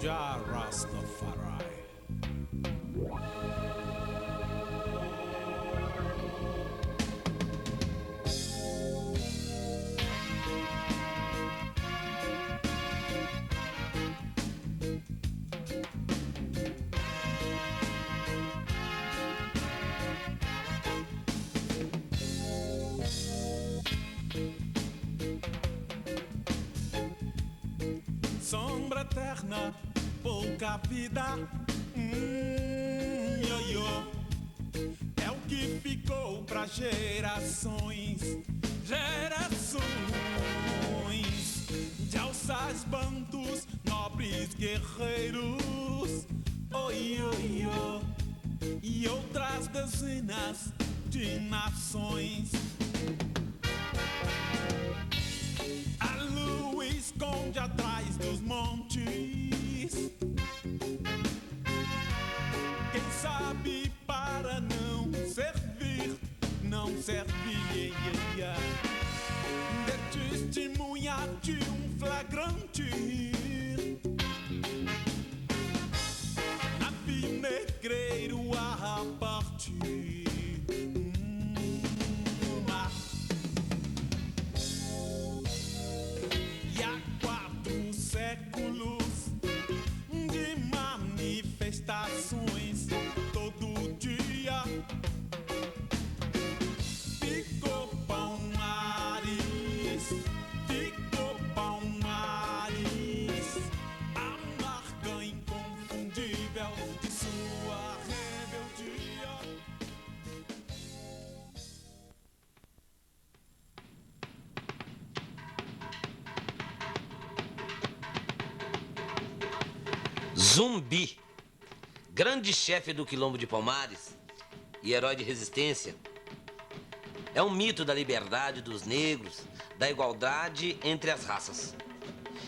Jah Rastafari. Sombra eterna, pouca vida, ioiô. É o que ficou pra gerações, gerações de alças bandos, nobres guerreiros, oi, oi, oi, e outras dezenas de nações. A lua esconde atrás dos montes. Quem sabe para não servir, não servir, de testemunha de um flagrante navio negreiro a partir. E há 4 séculos de manifestações, todo dia ficou Palmares, ficou Palmares, a marca inconfundível de sua rebeldia. Zumbi, grande chefe do Quilombo de Palmares e herói de resistência. É um mito da liberdade dos negros, da igualdade entre as raças.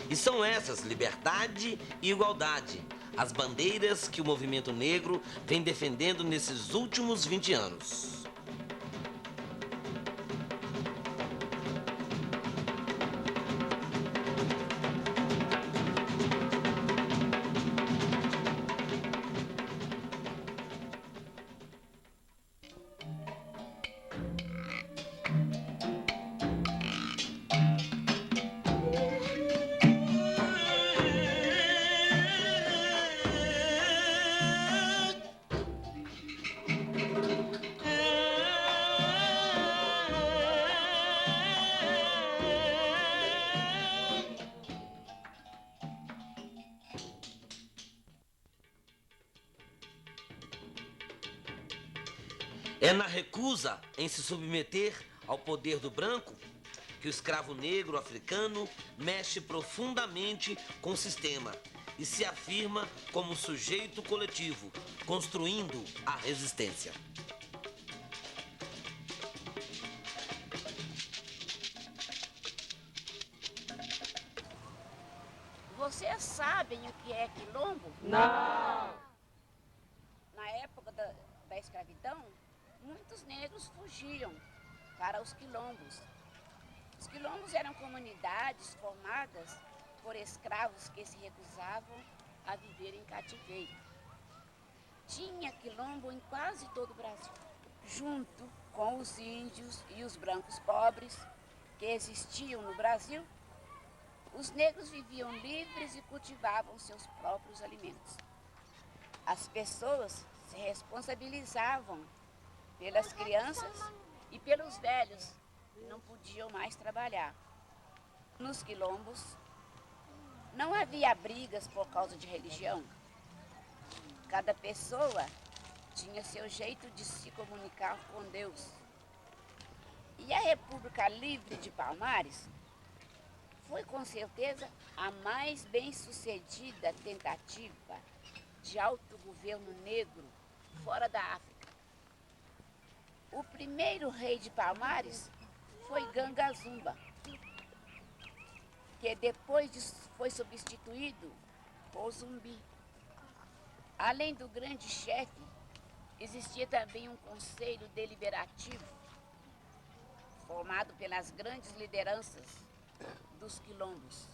E são essas, liberdade e igualdade, as bandeiras que o movimento negro vem defendendo nesses últimos 20 anos. É na recusa em se submeter ao poder do branco que o escravo negro africano mexe profundamente com o sistema e se afirma como sujeito coletivo, construindo a resistência. Vocês sabem o que é quilombo? Não! Na época da escravidão, muitos negros fugiam para os quilombos. Os quilombos eram comunidades formadas por escravos que se recusavam a viver em cativeiro. Tinha quilombo em quase todo o Brasil, junto com os índios e os brancos pobres que existiam no Brasil. Os negros viviam livres e cultivavam seus próprios alimentos. As pessoas se responsabilizavam pelas crianças e pelos velhos que não podiam mais trabalhar. Nos quilombos não havia brigas por causa de religião. Cada pessoa tinha seu jeito de se comunicar com Deus. E a República Livre de Palmares foi com certeza a mais bem-sucedida tentativa de autogoverno negro fora da África. O primeiro rei de Palmares foi Ganga Zumba, que depois foi substituído por Zumbi. Além do grande chefe, existia também um conselho deliberativo formado pelas grandes lideranças dos quilombos.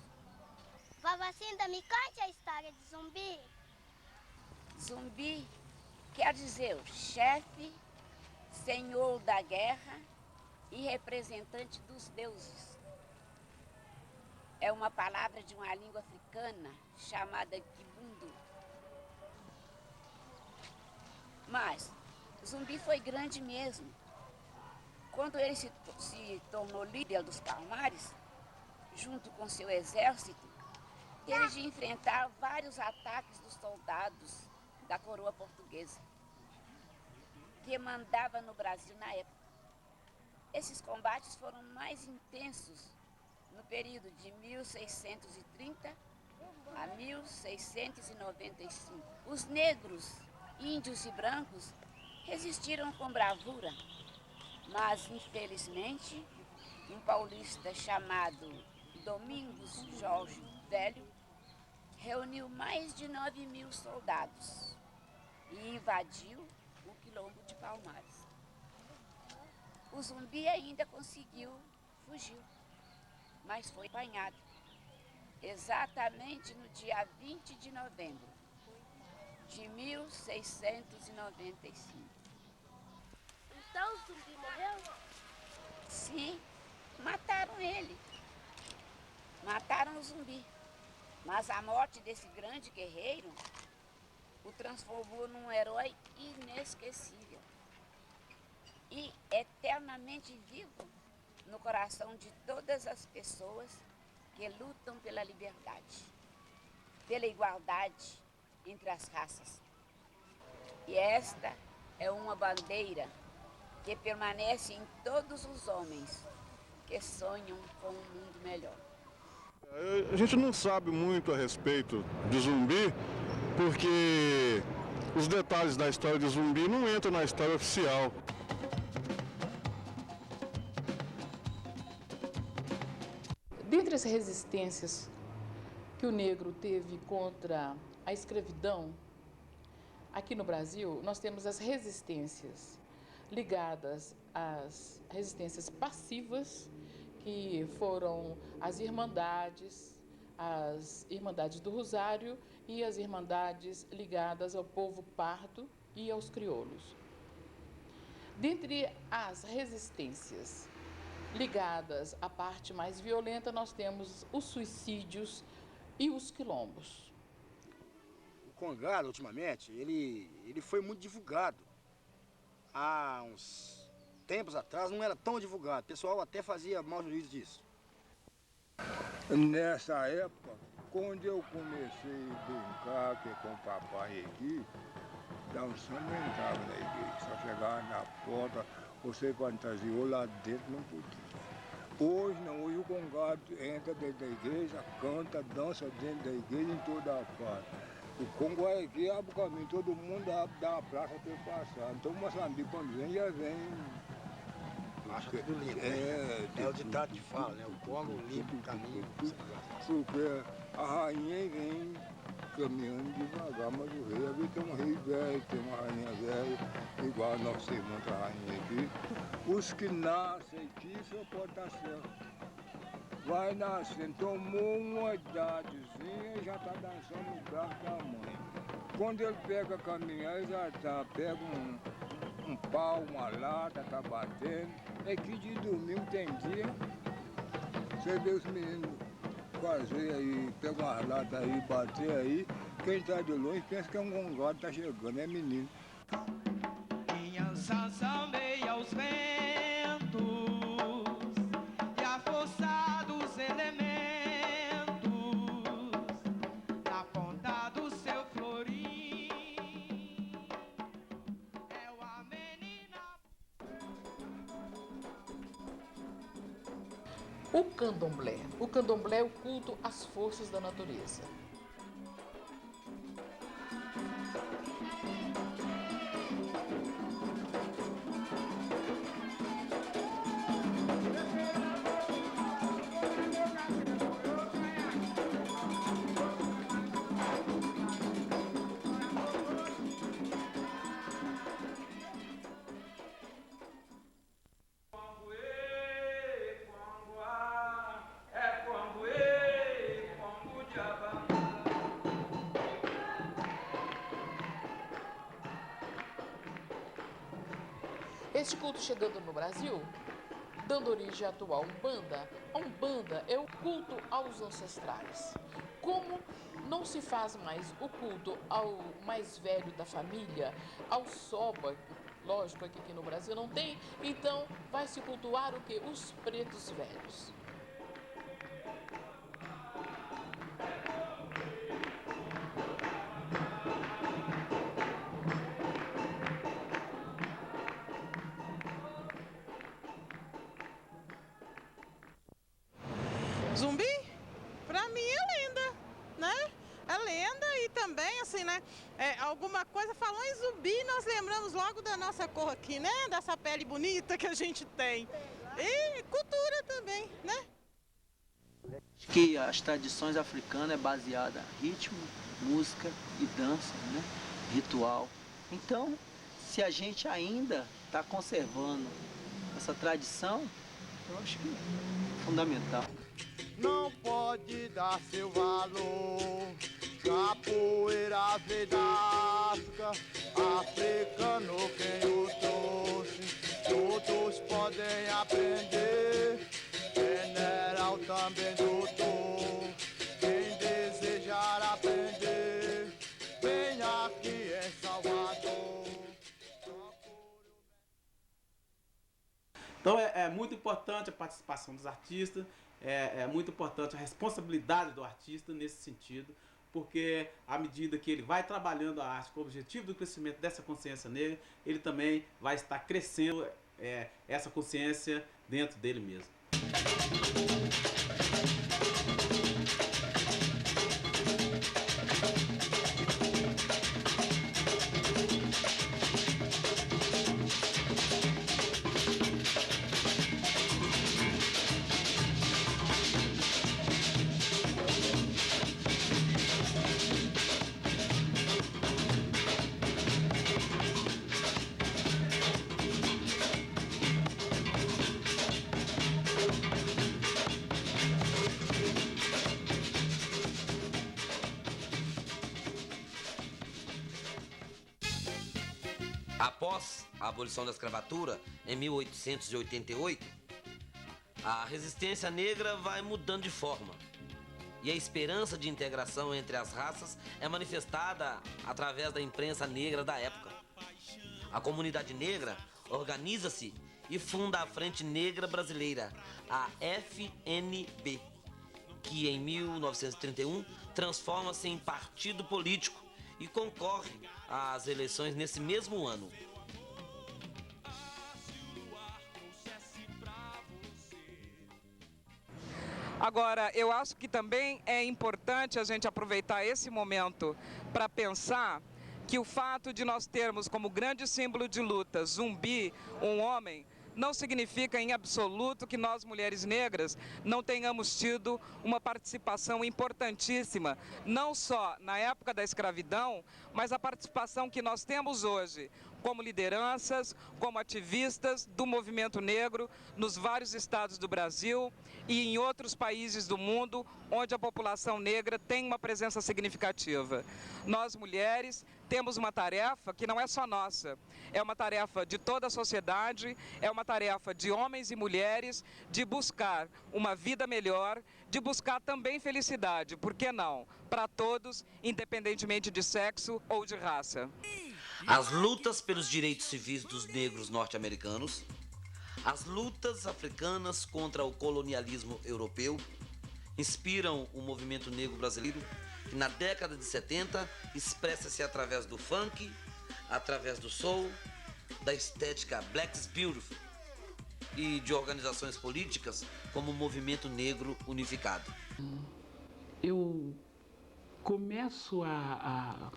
Vovó Cinda, me conte a história de Zumbi. Zumbi quer dizer o chefe, senhor da guerra e representante dos deuses. É uma palavra de uma língua africana chamada Kibundo. Mas Zumbi foi grande mesmo. Quando ele se tornou líder dos Palmares, junto com seu exército, teve de enfrentar vários ataques dos soldados da coroa portuguesa, que mandava no Brasil na época. Esses combates foram mais intensos no período de 1630 a 1695. Os negros, índios e brancos resistiram com bravura, mas infelizmente um paulista chamado Domingos Jorge Velho reuniu mais de 9.000 soldados e invadiu o quilombo de Palmares. O Zumbi ainda conseguiu fugir, mas foi apanhado exatamente no dia 20 de novembro de 1695. Então o Zumbi morreu? Sim, mataram ele. Mataram o Zumbi. Mas a morte desse grande guerreiro o transformou num herói inesquecível e eternamente vivo no coração de todas as pessoas que lutam pela liberdade, pela igualdade entre as raças. E esta é uma bandeira que permanece em todos os homens que sonham com um mundo melhor. A gente não sabe muito a respeito de Zumbi, porque os detalhes da história de Zumbi não entram na história oficial. Dentre as resistências que o negro teve contra a escravidão, aqui no Brasil, nós temos as resistências ligadas às resistências passivas, que foram as Irmandades do Rosário e as Irmandades ligadas ao povo pardo e aos crioulos. Dentre as resistências ligadas à parte mais violenta, nós temos os suicídios e os quilombos. O Congado, ultimamente, ele foi muito divulgado. Há uns tempos atrás não era tão divulgado, o pessoal até fazia mau juízo disso. Nessa época, quando eu comecei a brincar com o papai aqui, dançando não entrava na igreja, só chegava na porta, você fantasiou lá dentro, não podia. Hoje não, hoje o Congado entra dentro da igreja, canta, dança dentro da igreja em toda a parte. O Congo aqui abre o caminho, todo mundo abre, dá uma praça para passar. Então o Moçambique quando vem, já vem. Acha tudo limpo, é o ditado que fala, né? O Congo limpa o caminho. Porque a rainha vem caminhando devagar, mas o rei, ali tem um rei velho, tem uma rainha velha, igual a nossa irmã a rainha aqui. Os que nascem aqui só pode estar certo. Vai nascendo, tomou uma idadezinha e já está dançando no braço da mãe. Quando ele pega a caminhar, ele já tá, pega um pau, uma lata, tá batendo. É que de domingo tem dia, você vê os meninos fazer aí, pega uma lata aí, bater aí. Quem tá de longe pensa que é um Congado, tá chegando, é menino. Minha sansa meia aos ventos e a força dos elementos na ponta do seu florim é uma menina. O candomblé. O candomblé é o culto às forças da natureza. É quando Este culto chegando no Brasil, dando origem à atual Umbanda. A Umbanda é o culto aos ancestrais. Como não se faz mais o culto ao mais velho da família, ao soba, lógico que aqui no Brasil não tem, então vai se cultuar o quê? Os pretos velhos. Zumbi, pra mim é lenda, né? É lenda e também, assim, né? Alguma coisa falou em zumbi, nós lembramos logo da nossa cor aqui, né? Dessa pele bonita que a gente tem. E cultura também, né? Acho que as tradições africanas é baseada em ritmo, música e dança, né? Ritual. Então, se a gente ainda está conservando essa tradição, eu acho que é fundamental. Não pode dar seu valor. Capoeira veio da África, africano quem o trouxe. Todos podem aprender, general também doutor. Quem desejar aprender, vem aqui em Salvador. Então é muito importante a participação dos artistas, é muito importante a responsabilidade do artista nesse sentido, porque à medida que ele vai trabalhando a arte com o objetivo do crescimento dessa consciência negra, ele também vai estar crescendo essa consciência dentro dele mesmo. Após a abolição da escravatura, em 1888, a resistência negra vai mudando de forma. E a esperança de integração entre as raças é manifestada através da imprensa negra da época. A comunidade negra organiza-se e funda a Frente Negra Brasileira, a FNB, que em 1931 transforma-se em partido político e concorre às eleições nesse mesmo ano. Agora, eu acho que também é importante a gente aproveitar esse momento para pensar que o fato de nós termos como grande símbolo de luta Zumbi, um homem, não significa em absoluto que nós, mulheres negras, não tenhamos tido uma participação importantíssima, não só na época da escravidão, mas a participação que nós temos hoje como lideranças, como ativistas do movimento negro nos vários estados do Brasil e em outros países do mundo onde a população negra tem uma presença significativa. Nós, mulheres, temos uma tarefa que não é só nossa, é uma tarefa de toda a sociedade, é uma tarefa de homens e mulheres de buscar uma vida melhor, de buscar também felicidade, por que não? Para todos, independentemente de sexo ou de raça. As lutas pelos direitos civis dos negros norte-americanos, as lutas africanas contra o colonialismo europeu, inspiram o movimento negro brasileiro, que na década de 70 expressa-se através do funk, através do soul, da estética Black is Beautiful e de organizações políticas como o Movimento Negro Unificado. Eu começo a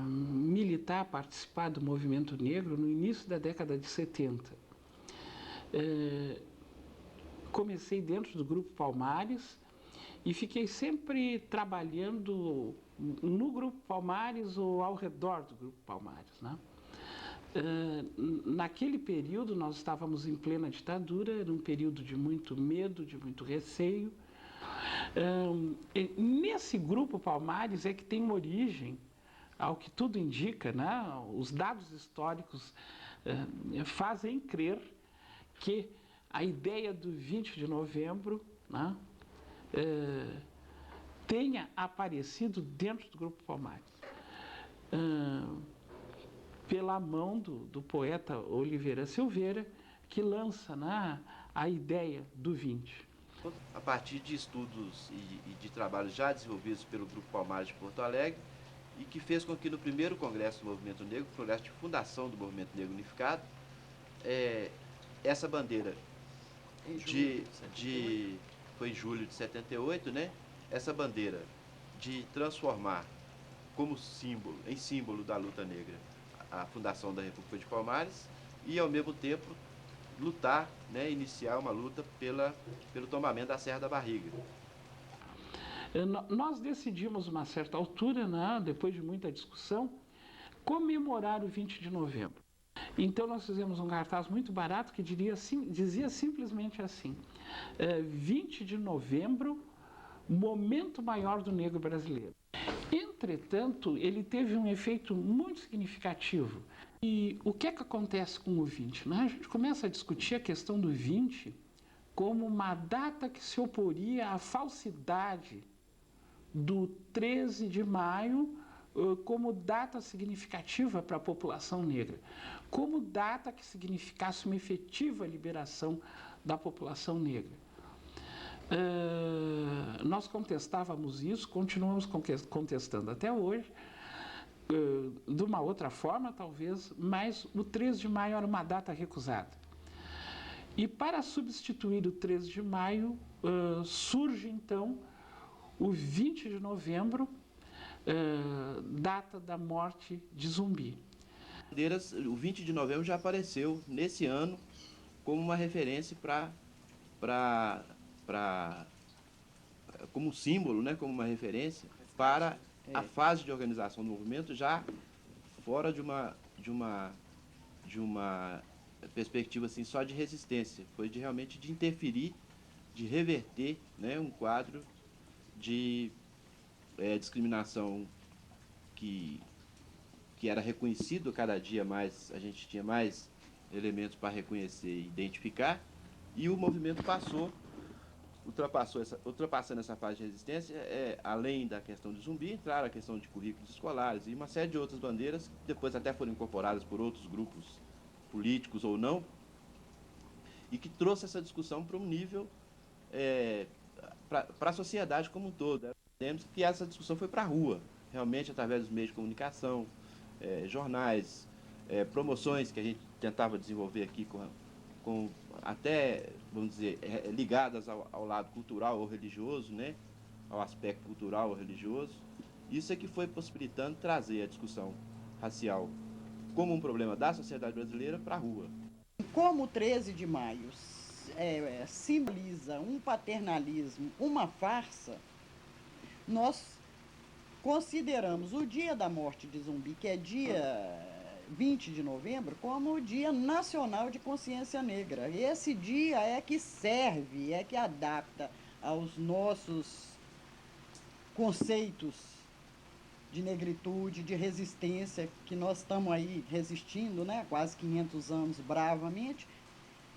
militar, a participar do movimento negro no início da década de 70. Comecei dentro do Grupo Palmares e fiquei sempre trabalhando no Grupo Palmares ou ao redor do Grupo Palmares, né? Naquele período nós estávamos em plena ditadura, era um período de muito medo, de muito receio. Nesse Grupo Palmares é que tem origem, ao que tudo indica, né? Os dados históricos fazem crer que a ideia do 20 de novembro, né, tenha aparecido dentro do Grupo Palmares, pela mão do poeta Oliveira Silveira, que lança, né, a ideia do 20. A partir de estudos e de trabalhos já desenvolvidos pelo Grupo Palmares de Porto Alegre, e que fez com que no primeiro Congresso do Movimento Negro, Congresso de Fundação do Movimento Negro Unificado, essa bandeira foi em julho de 78, né? Essa bandeira de transformar como símbolo, em símbolo da luta negra, a fundação da República de Palmares, e ao mesmo tempo lutar, né, iniciar uma luta pelo tombamento da Serra da Barriga. Nós decidimos, uma certa altura, né, depois de muita discussão, comemorar o 20 de novembro. Então nós fizemos um cartaz muito barato que dizia simplesmente assim: 20 de novembro, momento maior do negro brasileiro. Entretanto, ele teve um efeito muito significativo. E o que é que acontece com o 20? Né? A gente começa a discutir a questão do 20 como uma data que se oporia à falsidade do 13 de maio como data significativa para a população negra, como data que significasse uma efetiva liberação da população negra. Nós contestávamos isso, continuamos contestando até hoje, de uma outra forma talvez, mas o 13 de maio era uma data recusada. E para substituir o 13 de maio, surge então o 20 de novembro, data da morte de Zumbi. O 20 de novembro já apareceu nesse ano como uma referência como símbolo, né, como uma referência para a fase de organização do movimento, já fora de uma perspectiva assim só de resistência, foi realmente de interferir, de reverter, né, um quadro de discriminação que era reconhecido cada dia mais, a gente tinha mais elementos para reconhecer e identificar, e o movimento ultrapassando essa fase de resistência, além da questão de Zumbi, entraram a questão de currículos escolares e uma série de outras bandeiras que depois até foram incorporadas por outros grupos políticos ou não, e que trouxe essa discussão para um nível para a sociedade como um todo. Temos que essa discussão foi para a rua, realmente através dos meios de comunicação, jornais, promoções que a gente tentava desenvolver aqui com até, vamos dizer, ligadas ao lado cultural ou religioso, né? Ao aspecto cultural ou religioso. Isso é que foi possibilitando trazer a discussão racial como um problema da sociedade brasileira para a rua. Como o 13 de maio simboliza um paternalismo, uma farsa, nós consideramos o dia da morte de Zumbi, que é dia 20 de novembro, como o Dia Nacional de Consciência Negra. E esse dia é que serve, é que adapta aos nossos conceitos de negritude, de resistência, que nós estamos aí resistindo, né, quase 500 anos bravamente.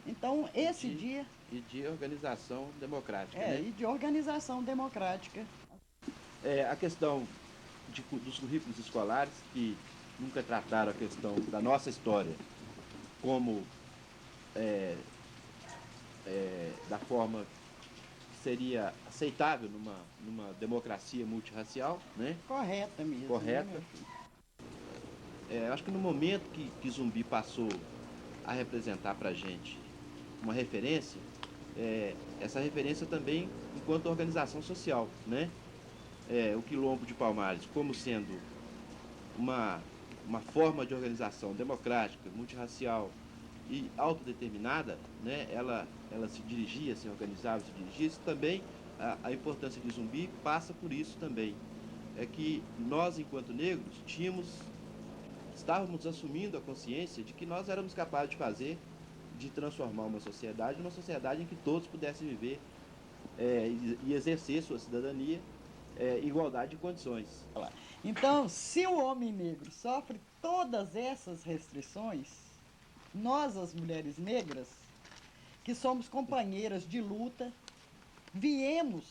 Então, esse dia... E de organização democrática. E de organização democrática. A questão dos currículos escolares, que nunca trataram a questão da nossa história como da forma que seria aceitável numa democracia multirracial, né? Correta mesmo. Correta. Né, acho que no momento que Zumbi passou a representar para a gente uma referência, essa referência também enquanto organização social, né? O Quilombo de Palmares como sendo uma forma de organização democrática, multirracial e autodeterminada, né? Ela se dirigia, se organizava, se dirigia. Isso também, a importância de Zumbi passa por isso também. É que nós, enquanto negros, estávamos assumindo a consciência de que nós éramos capazes de transformar uma sociedade em que todos pudessem viver e exercer sua cidadania, igualdade de condições. Então, se o homem negro sofre todas essas restrições, Nós, as mulheres negras, que somos companheiras de luta, viemos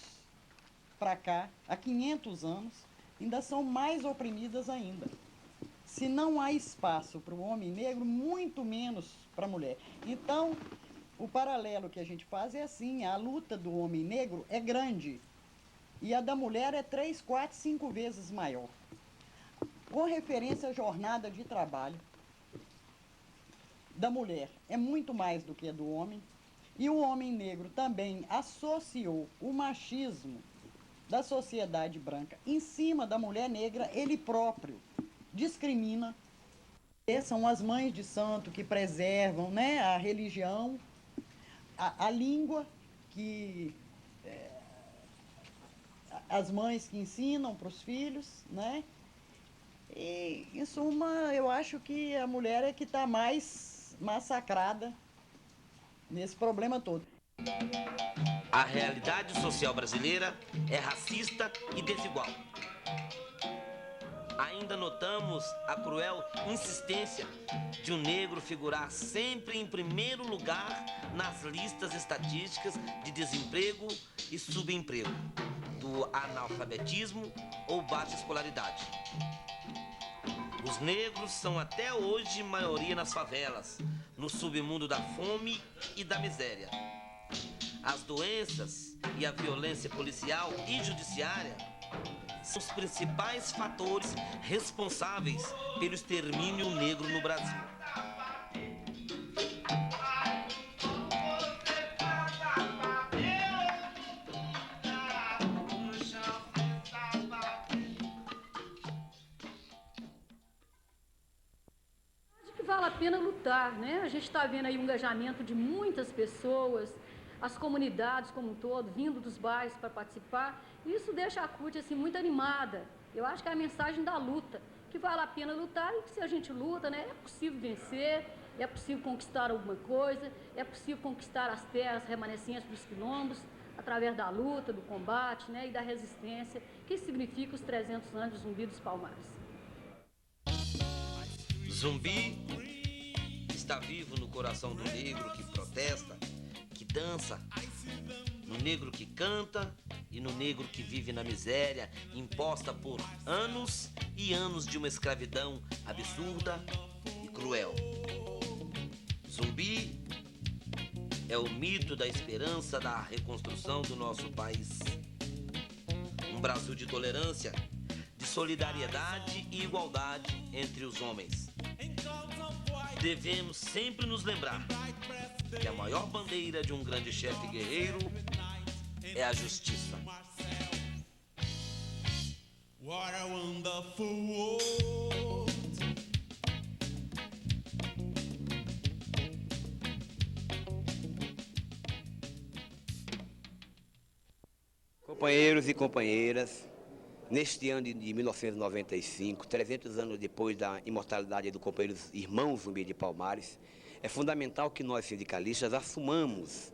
para cá há 500 anos, ainda são mais oprimidas ainda. Se não há espaço para o homem negro, muito menos para a mulher. Então, o paralelo que a gente faz é assim, a luta do homem negro é grande e a da mulher é 3, 4, 5 vezes maior. Com referência à jornada de trabalho da mulher, é muito mais do que a do homem, e o homem negro também associou o machismo da sociedade branca em cima da mulher negra, ele próprio discrimina. São as mães de santo que preservam, né, a religião, a língua, que as mães que ensinam para os filhos, né? E, em suma, eu acho que a mulher é que está mais massacrada nesse problema todo. A realidade social brasileira é racista e desigual. Ainda notamos a cruel insistência de um negro figurar sempre em primeiro lugar nas listas estatísticas de desemprego e subemprego, do analfabetismo ou baixa escolaridade. Os negros são até hoje maioria nas favelas, no submundo da fome e da miséria. As doenças e a violência policial e judiciária são os principais fatores responsáveis pelo extermínio negro no Brasil. Acho que vale a pena lutar, né? A gente está vendo aí o engajamento de muitas pessoas, as comunidades como um todo, vindo dos bairros para participar. Isso deixa a CUT assim, muito animada. Eu acho que é a mensagem da luta, que vale a pena lutar e que se a gente luta, né, é possível vencer, é possível conquistar alguma coisa, é possível conquistar as terras remanescentes dos quilombos, através da luta, do combate, né, e da resistência, que significa os 300 anos de Zumbi dos Palmares. Zumbi está vivo no coração do negro que protesta, que dança, no negro que canta e no negro que vive na miséria imposta por anos e anos de uma escravidão absurda e cruel. Zumbi é o mito da esperança da reconstrução do nosso país. Um Brasil de tolerância, de solidariedade e igualdade entre os homens. Devemos sempre nos lembrar que a maior bandeira de um grande chefe guerreiro é a justiça. What a wonderful world. Companheiros e companheiras, neste ano de 1995, 300 anos depois da imortalidade do companheiro irmão Zumbi de Palmares, é fundamental que nós, sindicalistas, assumamos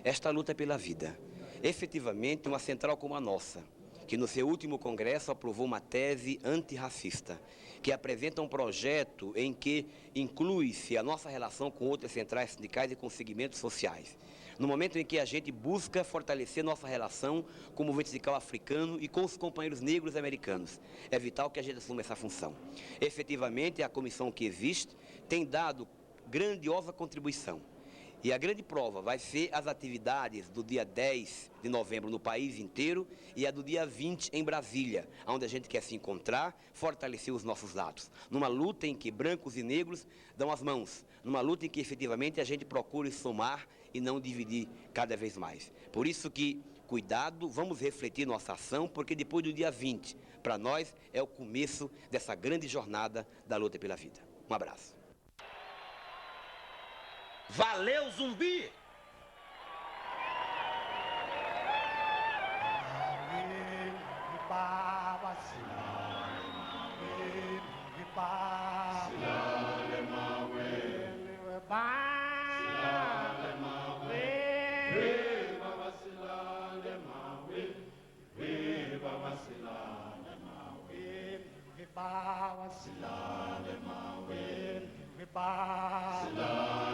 esta luta pela vida. Efetivamente, uma central como a nossa, que no seu último congresso aprovou uma tese antirracista, que apresenta um projeto em que inclui-se a nossa relação com outras centrais sindicais e com segmentos sociais. No momento em que a gente busca fortalecer nossa relação com o movimento sindical africano e com os companheiros negros americanos, é vital que a gente assuma essa função. Efetivamente, a comissão que existe tem dado grandiosa contribuição. E a grande prova vai ser as atividades do dia 10 de novembro no país inteiro e a do dia 20 em Brasília, onde a gente quer se encontrar, fortalecer os nossos lados. Numa luta em que brancos e negros dão as mãos. Numa luta em que efetivamente a gente procure somar e não dividir cada vez mais. Por isso que, cuidado, vamos refletir nossa ação, porque depois do dia 20, para nós, é o começo dessa grande jornada da luta pela vida. Um abraço. Valeu, Zumbi! Silale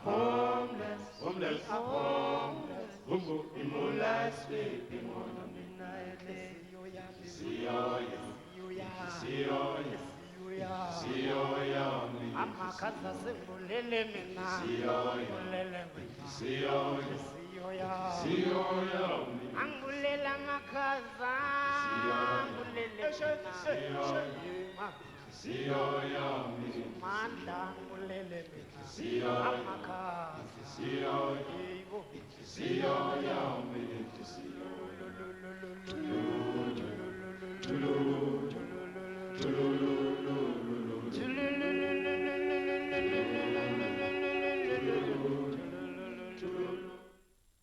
homeless, homeless, homeless. Hugo imula sleepy mona minaele. Siyoya, amakaza sembulele mina, bulele mina. Siyoya, angulela makaza, bulele mina. Siyoya, manda bulele mina. Amakaza, siyoya.